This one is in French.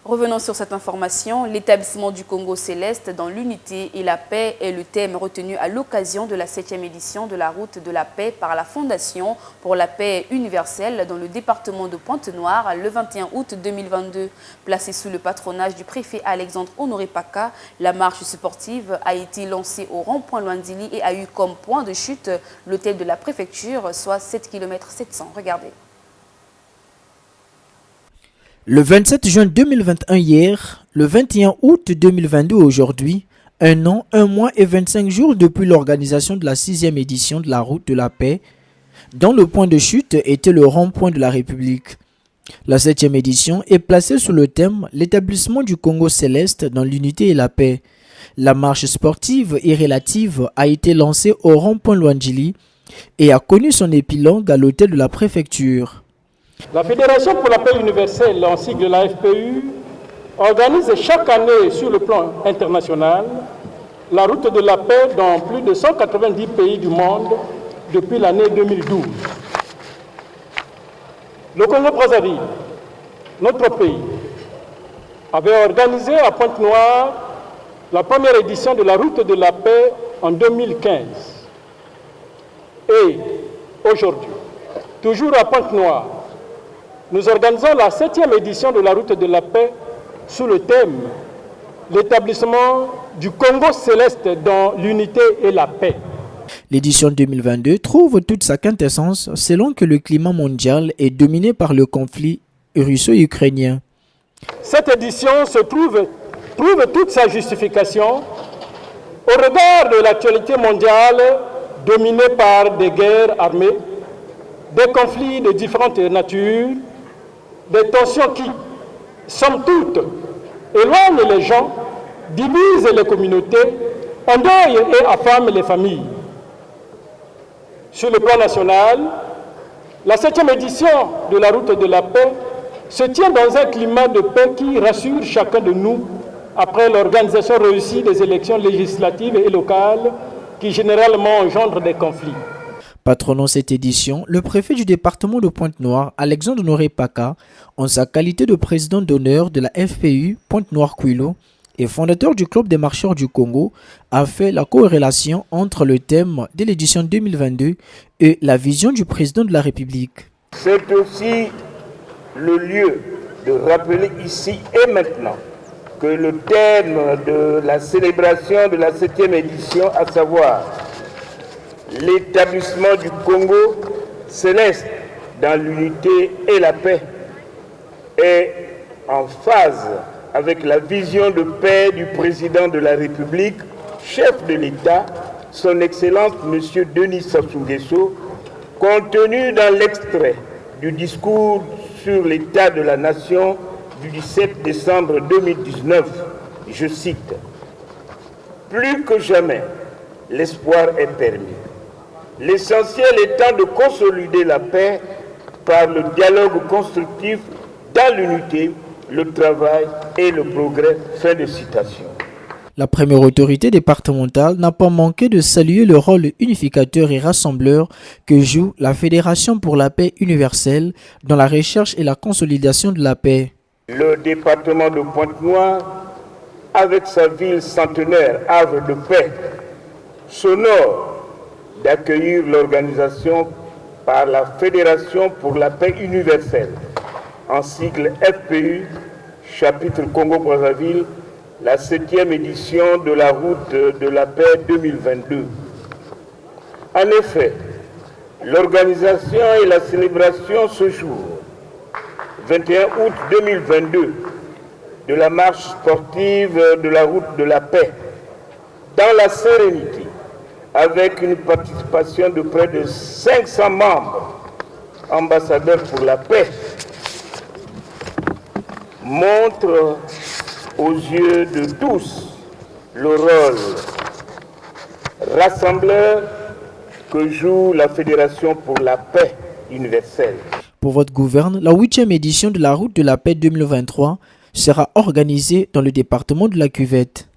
Revenons sur cette information. L'établissement du Congo céleste dans l'unité et la paix est le thème retenu à l'occasion de la 7e édition de la route de la paix par la Fondation pour la paix universelle dans le département de Pointe-Noire le 21 août 2022. Placée sous le patronage du préfet Alexandre Honoré Paka, la marche sportive a été lancée au rond-point Luandili et a eu comme point de chute l'hôtel de la préfecture, soit 7 km 700. Regardez. Le 27 juin 2021 hier, le 21 août 2022 aujourd'hui, 1 an, 1 mois et 25 jours depuis l'organisation de la 6e édition de la route de la paix, dont le point de chute était le rond-point de la République. La 7e édition est placée sous le thème « L'établissement du Congo céleste dans l'unité et la paix ». La marche sportive et relative a été lancée au rond-point Luandili et a connu son épilogue à l'hôtel de la préfecture. La Fédération pour la paix universelle, en sigle la FPU, organise chaque année sur le plan international la route de la paix dans plus de 190 pays du monde depuis l'année 2012. Le Congo-Brazzaville, notre pays, avait organisé à Pointe-Noire la première édition de la route de la paix en 2015. Et aujourd'hui, toujours à Pointe-Noire, nous organisons la 7e édition de la route de la paix sous le thème « L'établissement du Congo céleste dans l'unité et la paix ». L'édition 2022 trouve toute sa quintessence selon que le climat mondial est dominé par le conflit russo-ukrainien. Cette édition trouve toute sa justification au regard de l'actualité mondiale dominée par des guerres armées, des conflits de différentes natures, des tensions qui, somme toute, éloignent les gens, divisent les communautés, endeuillent et affament les familles. Sur le plan national, la 7e édition de la route de la paix se tient dans un climat de paix qui rassure chacun de nous après l'organisation réussie des élections législatives et locales qui généralement engendrent des conflits. Patronant cette édition, le préfet du département de Pointe-Noire, Alexandre Honoré Paka, en sa qualité de président d'honneur de la FPU Pointe-Noire-Quilo et fondateur du Club des marcheurs du Congo, a fait la corrélation entre le thème de l'édition 2022 et la vision du président de la République. C'est aussi le lieu de rappeler ici et maintenant que le thème de la célébration de la 7e édition, à savoir l'établissement du Congo céleste dans l'unité et la paix, est en phase avec la vision de paix du président de la République, chef de l'État, son Excellence M. Denis Sassou Nguesso, contenu dans l'extrait du discours sur l'état de la nation du 17 décembre 2019. Je cite: « Plus que jamais, l'espoir est permis. L'essentiel étant de consolider la paix par le dialogue constructif dans l'unité, le travail et le progrès. » Fin de citation. La première autorité départementale n'a pas manqué de saluer le rôle unificateur et rassembleur que joue la Fédération pour la paix universelle dans la recherche et la consolidation de la paix. Le département de Pointe-Noire, avec sa ville centenaire, havre de paix, s'honore d'accueillir l'organisation par la Fédération pour la paix universelle, en sigle FPU, chapitre Congo-Brazzaville, la 7e édition de la route de la paix 2022. En effet, l'organisation et la célébration ce jour, 21 août 2022, de la marche sportive de la route de la paix, dans la sérénité, avec une participation de près de 500 membres, ambassadeurs pour la paix, montre aux yeux de tous le rôle rassembleur que joue la Fédération pour la paix universelle. Pour votre gouverne, la 8e édition de la route de la paix 2023 sera organisée dans le département de la Cuvette.